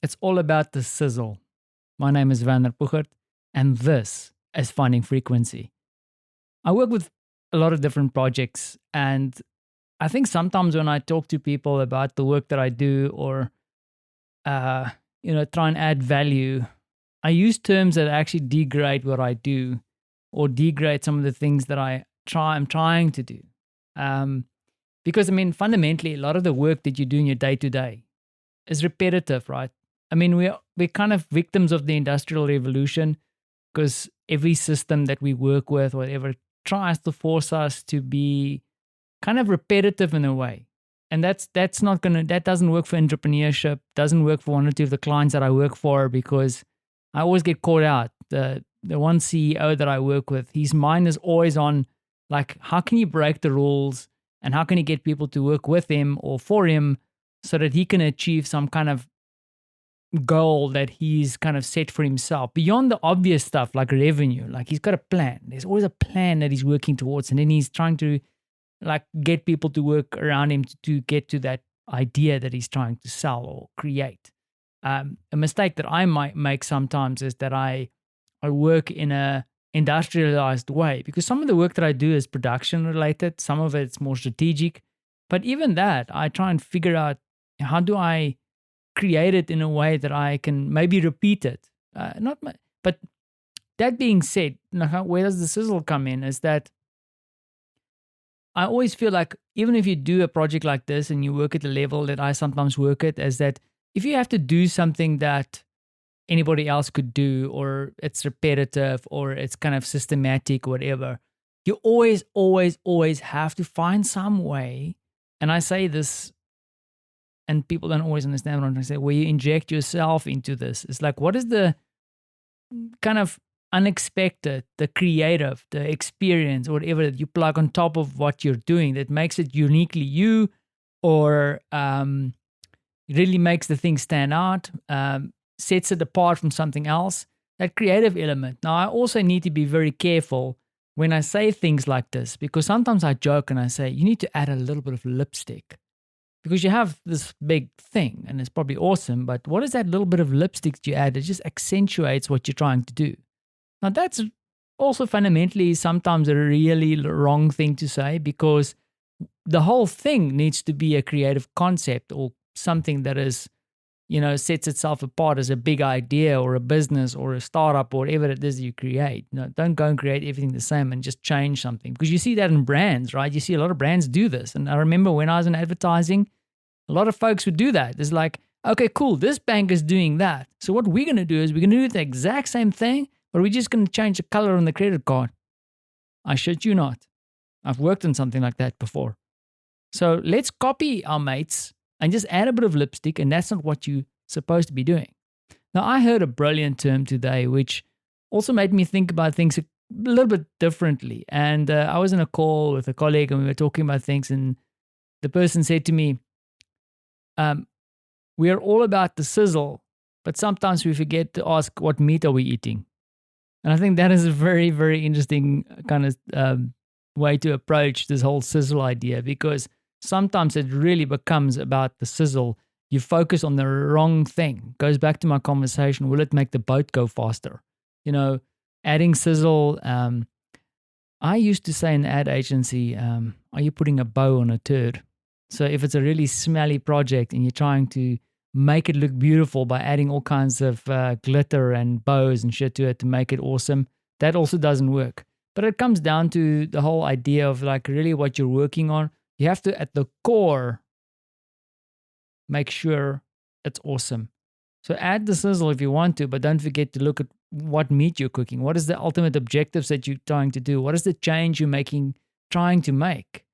It's all about the sizzle. My name is Vander Puchert, and this is Finding Frequency. I work with a lot of different projects, and I think sometimes when I talk to people about the work that I do or, uh, try and add value, I use terms that actually degrade what I do or degrade some of the things that I'm trying to do. Um, because, I mean, fundamentally, a lot of the work that you do in your day to day is repetitive, right? I mean, we're kind of victims of the industrial revolution because every system that we work with, whatever, tries to force us to be kind of repetitive in a way. And that doesn't work for entrepreneurship, doesn't work for one or two of the clients that I work for because I always get caught out. The one CEO that I work with, his mind is always on like how can you break the rules and how can he get people to work with him or for him so that he can achieve some kind of goal that he's kind of set for himself beyond the obvious stuff like revenue. Like he's got a plan. There's always a plan that he's working towards, and then he's trying to like get people to work around him to get to that idea that he's trying to sell or create. A mistake that I might make sometimes is that I work in a industrialized way because some of the work that I do is production related, some of it's more strategic, but even that I try and figure out how do I create it in a way that I can maybe repeat it. Not, my, but that being said, where does the sizzle come in? Is that I always feel like even if you do a project like this and you work at the level that I sometimes work at, is that if you have to do something that anybody else could do, or it's repetitive, or it's kind of systematic, or whatever, you always, always, always have to find some way. And I say this and people don't always understand what I'm trying to say, where you inject yourself into this. It's like, what is the kind of unexpected, the creative, the experience, or whatever that you plug on top of what you're doing that makes it uniquely you or really makes the thing stand out, sets it apart from something else, that creative element. Now, I also need to be very careful when I say things like this because sometimes I joke and I say, you need to add a little bit of lipstick because you have this big thing and it's probably awesome, but what is that little bit of lipstick that you add that just accentuates what you're trying to do? Now, that's also fundamentally sometimes a really wrong thing to say because the whole thing needs to be a creative concept or something that is, sets itself apart as a big idea or a business or a startup or whatever it is you create. Don't go and create everything the same and just change something because you see that in brands, right? You see a lot of brands do this. And I remember when I was in advertising, a lot of folks would do that. It's like, okay, cool, this bank is doing that. So what we're going to do is we're going to do the exact same thing, but we're just going to change the color on the credit card. I shit you not. I've worked on something like that before. So let's copy our mates and just add a bit of lipstick, and that's not what you're supposed to be doing. Now, I heard a brilliant term today, which also made me think about things a little bit differently. And I was in a call with a colleague, and we were talking about things, and the person said to me, we are all about the sizzle, but sometimes we forget to ask what meat are we eating. And I think that is a very, very interesting kind of way to approach this whole sizzle idea because sometimes it really becomes about the sizzle. You focus on the wrong thing. Goes back to my conversation. Will it make the boat go faster? Adding sizzle. I used to say in the ad agency, are you putting a bow on a turd? So if it's a really smelly project and you're trying to make it look beautiful by adding all kinds of glitter and bows and shit to it to make it awesome, that also doesn't work. But it comes down to the whole idea of like really what you're working on. You have to, at the core, make sure it's awesome. So add the sizzle if you want to, but don't forget to look at what meat you're cooking. What is the ultimate objectives that you're trying to do? What is the change you're trying to make?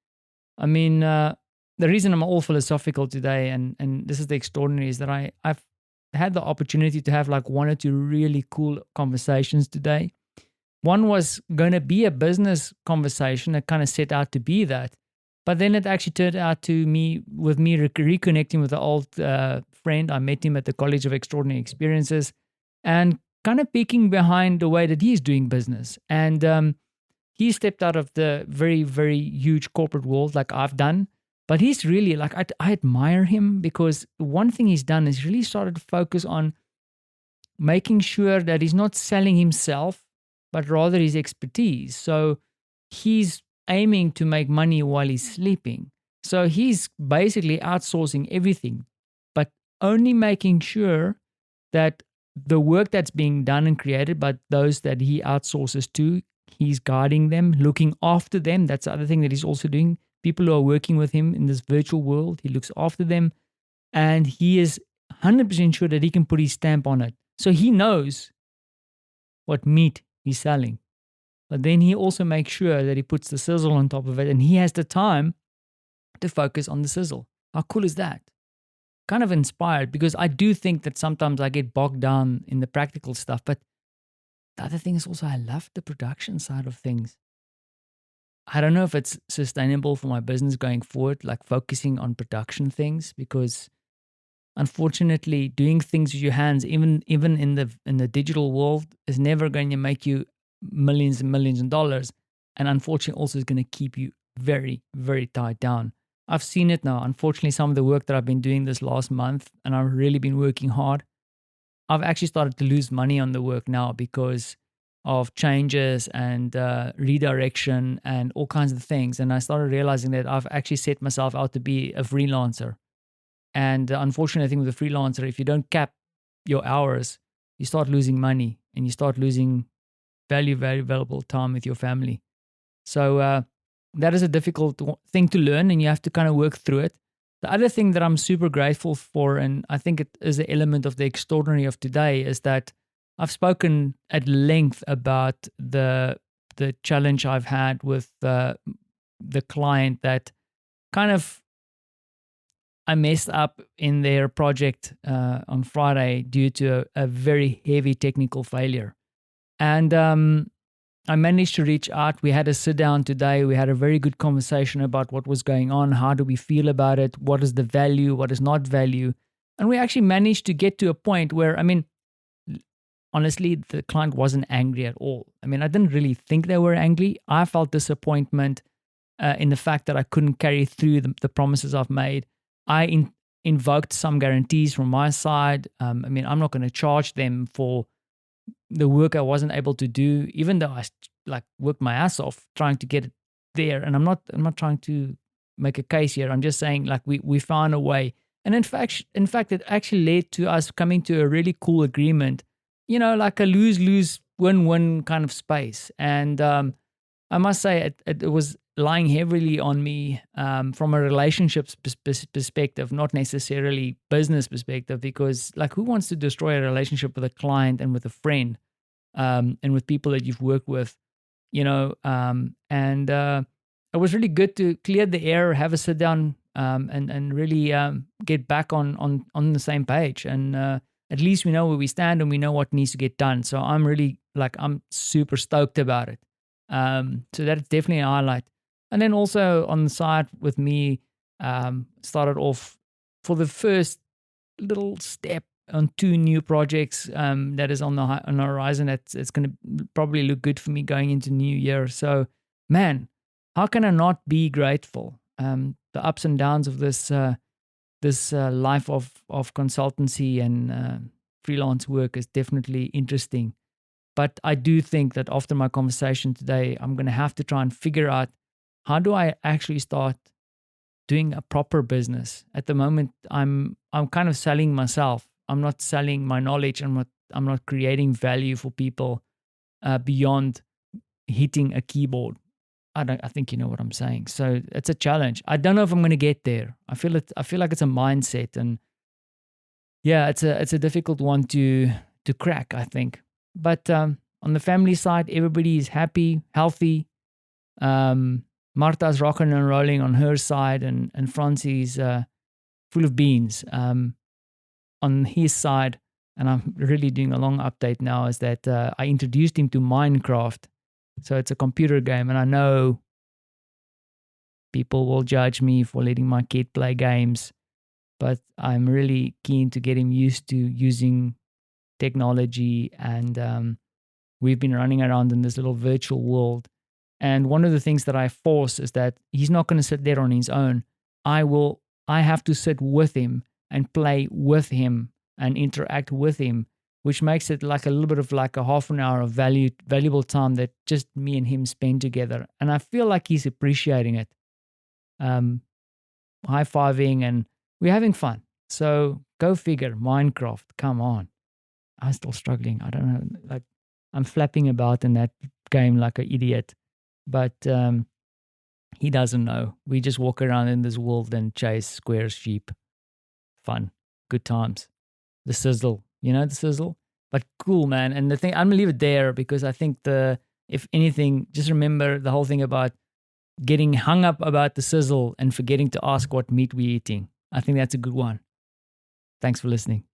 I mean, the reason I'm all philosophical today, and this is the extraordinary, is that I've had the opportunity to have like one or two really cool conversations today. One was going to be a business conversation that kind of set out to be that. But then it actually turned out to me reconnecting with an old friend. I met him at the College of Extraordinary Experiences and kind of peeking behind the way that he's doing business. And he stepped out of the very, very huge corporate world like I've done. But he's really like, I admire him, because one thing he's done is really started to focus on making sure that he's not selling himself, but rather his expertise. So he's aiming to make money while he's sleeping. So he's basically outsourcing everything, but only making sure that the work that's being done and created by those that he outsources to, he's guiding them, looking after them. That's the other thing that he's also doing. People who are working with him in this virtual world, he looks after them, and he is 100% sure that he can put his stamp on it. So he knows what meat he's selling. But then he also makes sure that he puts the sizzle on top of it, and he has the time to focus on the sizzle. How cool is that? Kind of inspired, because I do think that sometimes I get bogged down in the practical stuff. But the other thing is also I love the production side of things. I don't know if it's sustainable for my business going forward, like focusing on production things, because unfortunately doing things with your hands, even in the digital world, is never going to make you millions and millions of dollars, and unfortunately also is going to keep you very, very tied down. I've seen it now. Unfortunately, some of the work that I've been doing this last month, and I've really been working hard, I've actually started to lose money on the work now because of changes and redirection and all kinds of things. And I started realizing that I've actually set myself out to be a freelancer. And the unfortunate thing with a freelancer, if you don't cap your hours, you start losing money and you start losing very valuable time with your family. So that is a difficult thing to learn, and you have to kind of work through it. The other thing that I'm super grateful for, and I think it is an element of the extraordinary of today, is that I've spoken at length about the challenge I've had with the client that kind of I messed up in their project on Friday due to a very heavy technical failure. And I managed to reach out. We had a sit down today. We had a very good conversation about what was going on. How do we feel about it? What is the value? What is not value? And we actually managed to get to a point where, I mean, honestly, the client wasn't angry at all. I mean, I didn't really think they were angry. I felt disappointment in the fact that I couldn't carry through the promises I've made. I invoked some guarantees from my side. I mean, I'm not going to charge them for the work I wasn't able to do, even though I like worked my ass off trying to get it there. And I'm not trying to make a case here. I'm just saying, like, we found a way. And in fact, it actually led to us coming to a really cool agreement, like a lose-lose, win-win kind of space. And I must say it was lying heavily on me from a relationships perspective, not necessarily business perspective, because like who wants to destroy a relationship with a client and with a friend and with people that you've worked with, and it was really good to clear the air, have a sit down and really get back on the same page. And at least we know where we stand and we know what needs to get done. So I'm super stoked about it. So that's definitely a highlight. And then also on the side with me, started off for the first little step on 2 new projects that is on the horizon. It's going to probably look good for me going into New Year. So, man, how can I not be grateful? The ups and downs of this life of consultancy and freelance work is definitely interesting. But I do think that after my conversation today, I'm going to have to try and figure out how do I actually start doing a proper business. At the moment, I'm kind of selling myself. I'm not selling my knowledge. I'm not creating value for people beyond hitting a keyboard. I think you know what I'm saying. So it's a challenge. I don't know if I'm going to get there. I feel like it's a mindset, and yeah, it's a difficult one to crack, I think. But on the family side, everybody is happy, healthy. Marta's rocking and rolling on her side, and Francie's full of beans on his side. And I'm really doing a long update now, is that I introduced him to Minecraft. So it's a computer game, and I know people will judge me for letting my kid play games, but I'm really keen to get him used to using technology, and we've been running around in this little virtual world. And one of the things that I force is that he's not going to sit there on his own. I have to sit with him and play with him and interact with him, which makes it like a little bit of like a half an hour of valuable time that just me and him spend together. And I feel like he's appreciating it. High-fiving, and we're having fun. So go figure, Minecraft, come on. I'm still struggling. I don't know. Like, I'm flapping about in that game like an idiot. But he doesn't know. We just walk around in this world and chase square sheep. Fun. Good times. The sizzle. You know the sizzle? But cool, man. And the thing, I'm going to leave it there because I think if anything, just remember the whole thing about getting hung up about the sizzle and forgetting to ask what meat we're eating. I think that's a good one. Thanks for listening.